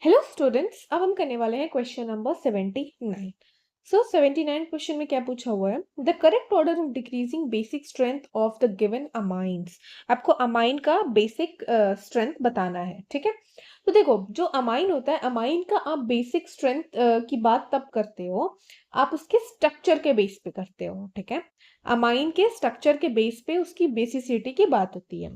Hello students, अब हम करने वाले हैं क्वेश्चन नंबर 79। 79 क्वेश्चन में क्या पूछा हुआ है? The correct order of decreasing basic strength of the given amines. आपको अमाइन का बेसिक स्ट्रेंथ बताना है, ठीक है। तो देखो, जो अमाइन होता है, अमाइन का आप बेसिक स्ट्रेंथ की बात तब करते हो, आप उसके स्ट्रक्चर के बेस पे करते हो, ठीक है। अमाइन के स्ट्रक्चर के बेस पे उसकी बेसिसिटी की बात होती है।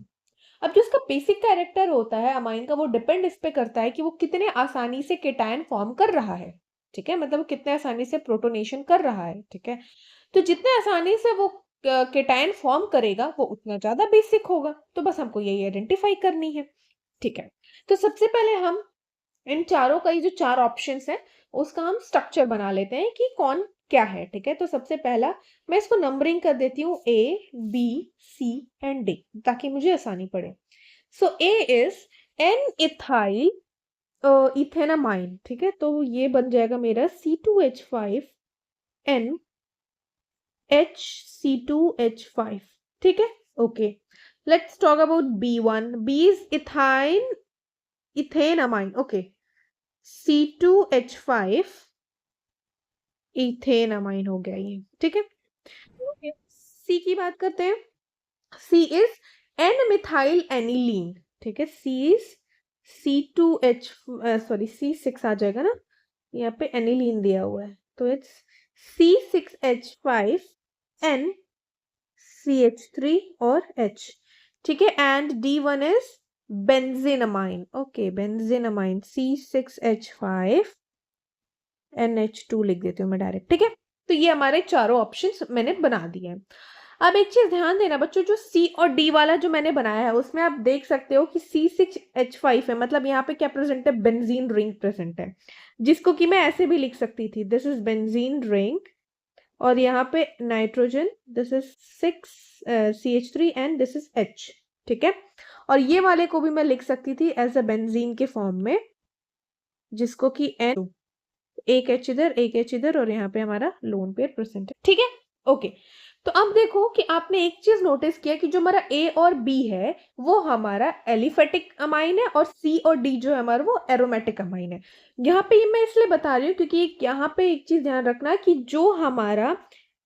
अब जो उसका बेसिक कैरेक्टर होता है अमाइन का, वो डिपेंड इस पे करता है कि वो कितने आसानी से केटायन फॉर्म कर रहा है, ठीक है। मतलब वो कितने आसानी से प्रोटोनेशन कर रहा है, ठीक है। तो जितने आसानी से वो केटायन फॉर्म करेगा वो उतना ज्यादा बेसिक होगा। तो बस हमको यही आइडेंटिफाई करनी है, ठीक है। तो सबसे पहले हम इन चारों का, ये जो चार ऑप्शंस है, उसका हम स्ट्रक्चर बना लेते हैं कि कौन क्या है, ठीक है। तो सबसे पहला मैं इसको नंबरिंग कर देती हूँ ए, बी, सी एंड डी, ताकि मुझे आसानी पड़े। सो ए इज एन इथाइल इथेनामाइन, ठीक है। तो ये बन जाएगा मेरा C2H5 N HC2H5, ठीक है। Okay, let's talk about B1। B is ethyne ethanamine, okay. C2H5 ethanamine हो गया ये, ठीक है। सी की बात करते हैं। सी इज एन मिथाइल एनिलीन, ठीक है। सी इज C2H, सॉरी C6 आ जाएगा ना, यहाँ पे एनिलीन दिया हुआ है, तो इट्स C6H5 N CH3 और H, ठीक है। And D1 is benzenamine, okay, benzenamine C6H5 NH2 लिख देती हूँ मैं डायरेक्ट, ठीक है। तो ये हमारे चारों ऑप्शंस मैंने बना दिए हैं। अब एक चीज ध्यान देना बच्चों, जो सी और डी वाला जो मैंने बनाया है उसमें आप देख सकते हो कि C6H5 है, मतलब यहाँ पे क्या प्रेजेंट है? बेंजीन रिंग प्रेजेंट है, जिसको कि मैं ऐसे भी लिख सकती थी, दिस इज बेंजीन रिंग, और यहाँ पे nitrogen, this is 6CH3 and this is H, ठीक है। और ये वाले को भी मैं लिख सकती थी एज अ बेंजीन के फॉर्म में, जिसको कि N, एक एच इधर एक एच इधर, और यहाँ पे हमारा लोन पेयर प्रेजेंट है, ठीक है। ओके, तो अब देखो कि आपने एक चीज नोटिस किया कि जो हमारा ए और बी है वो हमारा एलिफेटिक अमाइन है, और सी और डी जो है हमारा वो एरोमेटिक अमाइन है। यहाँ पे ये मैं इसलिए बता रही हूँ क्योंकि यहाँ पे एक चीज ध्यान रखना कि जो हमारा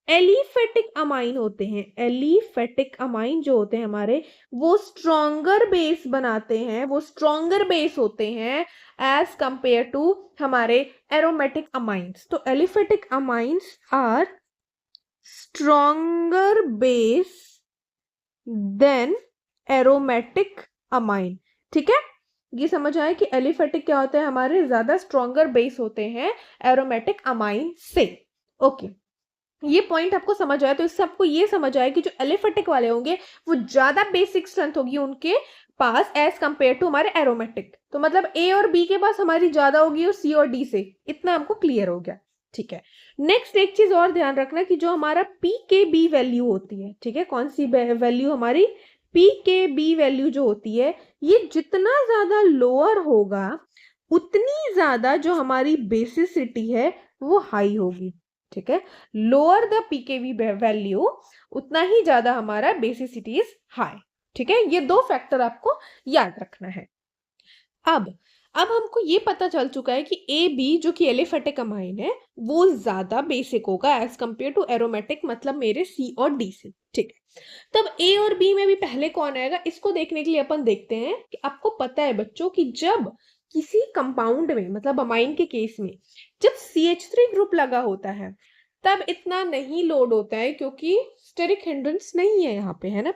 एलिफेटिक अमाइन होते हैं, एलिफेटिक अमाइन जो होते हैं हमारे, वो स्ट्रॉन्गर बेस बनाते हैं, वो स्ट्रॉन्गर बेस होते हैं एज कंपेयर टू हमारे एरोमेटिक अमाइंस। तो aliphatic amines are stronger base than aromatic amine, ठीक है। ये समझ आए कि एलिफेटिक क्या होता है? हमारे ज्यादा स्ट्रॉन्गर बेस होते हैं एरोमेटिक अमाइन से। ओके, ये पॉइंट आपको समझ आया, तो इससे आपको ये समझ आया कि जो एलिफेटिक वाले होंगे वो ज्यादा बेसिक स्ट्रेंथ होगी उनके पास एज कंपेयर टू हमारे एरोमेटिक। तो मतलब ए और बी के पास हमारी ज्यादा होगी और सी और डी से, इतना हमको क्लियर हो गया, ठीक है। नेक्स्ट एक चीज और ध्यान रखना कि जो हमारा पी के बी वैल्यू होती है, ठीक है, कौन सी वैल्यू? हमारी पी के बी वैल्यू जो होती है, ये जितना ज्यादा लोअर होगा उतनी ज्यादा जो हमारी बेसिसिटी है वो हाई होगी, ठीक है। लोअर द पीकेवी वैल्यू, उतना ही ज्यादा हमारा बेसिसिटी इज हाई, ठीक है। ये दो फैक्टर आपको याद रखना है। अब हमको ये पता चल चुका है कि ए बी जो कि एलिफेटिक अमाइन है वो ज्यादा बेसिक होगा एज कंपेयर टू एरोमेटिक, मतलब मेरे सी और डी से, ठीक है। तब ए और बी में भी पहले कौन आएगा, इसको देखने के लिए अपन देखते हैं कि आपको पता है बच्चों कि जब किसी कंपाउंड में, मतलब अमाइन के केस में, जब CH3 ग्रुप लगा होता है तब इतना नहीं लोड होता है, क्योंकि स्टेरिक हिंड्रेंस नहीं है यहाँ पे, है ना।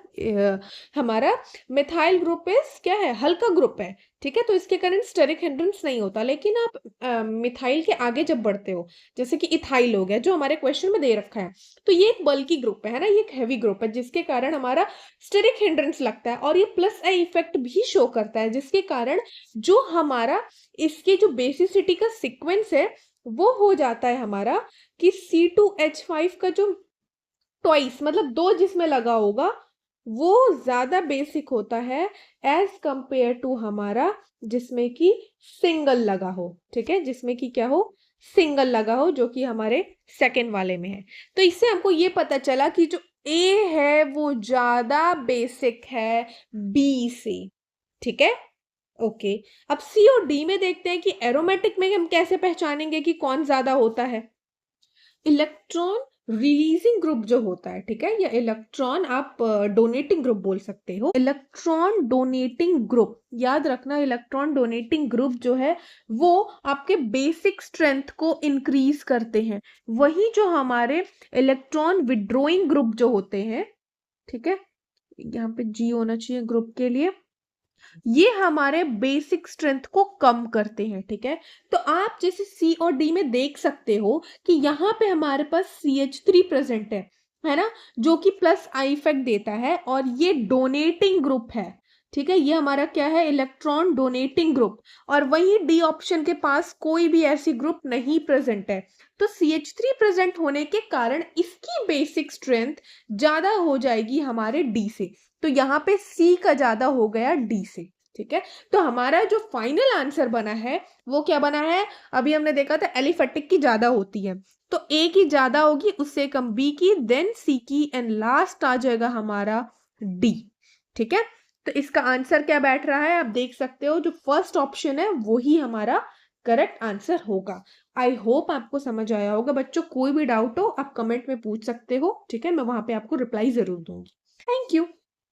हमारा मिथाइल ग्रुप इज क्या है? हल्का ग्रुप है, ठीक है। तो इसके कारण स्टेरिक हिंड्रेंस नहीं होता। लेकिन आप मिथाइल के आगे जब बढ़ते हो, जैसे कि इथाइल हो गया जो हमारे क्वेश्चन में दे रखा है, तो ये एक बल्की ग्रुप है ना, ये एक हैवी ग्रुप है, जिसके कारण हमारा स्टेरिक हिंड्रेंस लगता है, और ये प्लस आई इफेक्ट भी शो करता है, जिसके कारण जो हमारा इसके जो बेसिसिटी का सीक्वेंस है वो हो जाता है हमारा कि C2H5 का जो ट्वाइस, मतलब दो जिसमें लगा होगा, वो ज्यादा बेसिक होता है एज कंपेयर टू हमारा जिसमें कि सिंगल लगा हो, ठीक है। जिसमें कि क्या हो? सिंगल लगा हो, जो कि हमारे सेकेंड वाले में है। तो इससे हमको ये पता चला कि जो ए है वो ज्यादा बेसिक है बी से, ठीक है। ओके, अब सी और डी में देखते हैं कि एरोमेटिक में हम कैसे पहचानेंगे कि कौन ज्यादा होता है। इलेक्ट्रॉन रिलीजिंग ग्रुप जो होता है, ठीक है, या इलेक्ट्रॉन आप डोनेटिंग ग्रुप बोल सकते हो। इलेक्ट्रॉन डोनेटिंग ग्रुप, याद रखना, इलेक्ट्रॉन डोनेटिंग ग्रुप जो है वो आपके बेसिक स्ट्रेंथ को इंक्रीज करते हैं। वही जो हमारे इलेक्ट्रॉन विड्रॉइंग ग्रुप जो होते हैं, ठीक है, यहाँ पे जी होना चाहिए ग्रुप के लिए, ये हमारे बेसिक स्ट्रेंथ को कम करते हैं, ठीक है। तो आप जैसे सी और डी में देख सकते हो कि यहाँ पे हमारे पास CH3 प्रेजेंट है ना, जो कि प्लस आई इफेक्ट देता है, और ये डोनेटिंग ग्रुप है, ठीक है, ये हमारा क्या है, इलेक्ट्रॉन डोनेटिंग ग्रुप। और वही डी ऑप्शन के पास कोई भी ऐसी ग्रुप नहीं प्रेजेंट है। तो CH3 प्रेजेंट होने के कारण इसकी बेसिक स्ट्रेंथ ज्यादा हो जाएगी हमारे डी से। तो यहाँ पे सी का ज्यादा हो गया डी से, ठीक है। तो हमारा जो फाइनल आंसर बना है वो क्या बना है, अभी हमने देखा था एलिफेटिक की ज्यादा होती है, तो ए की ज्यादा होगी, उससे कम बी की, देन सी की, एंड लास्ट आ जाएगा हमारा डी, ठीक है। तो इसका आंसर क्या बैठ रहा है, आप देख सकते हो, जो फर्स्ट ऑप्शन है वही हमारा करेक्ट आंसर होगा। आई होप आपको समझ आया होगा बच्चों। कोई भी डाउट हो आप कमेंट में पूछ सकते हो, ठीक है, मैं वहां पे आपको रिप्लाई जरूर दूंगी। Thank you.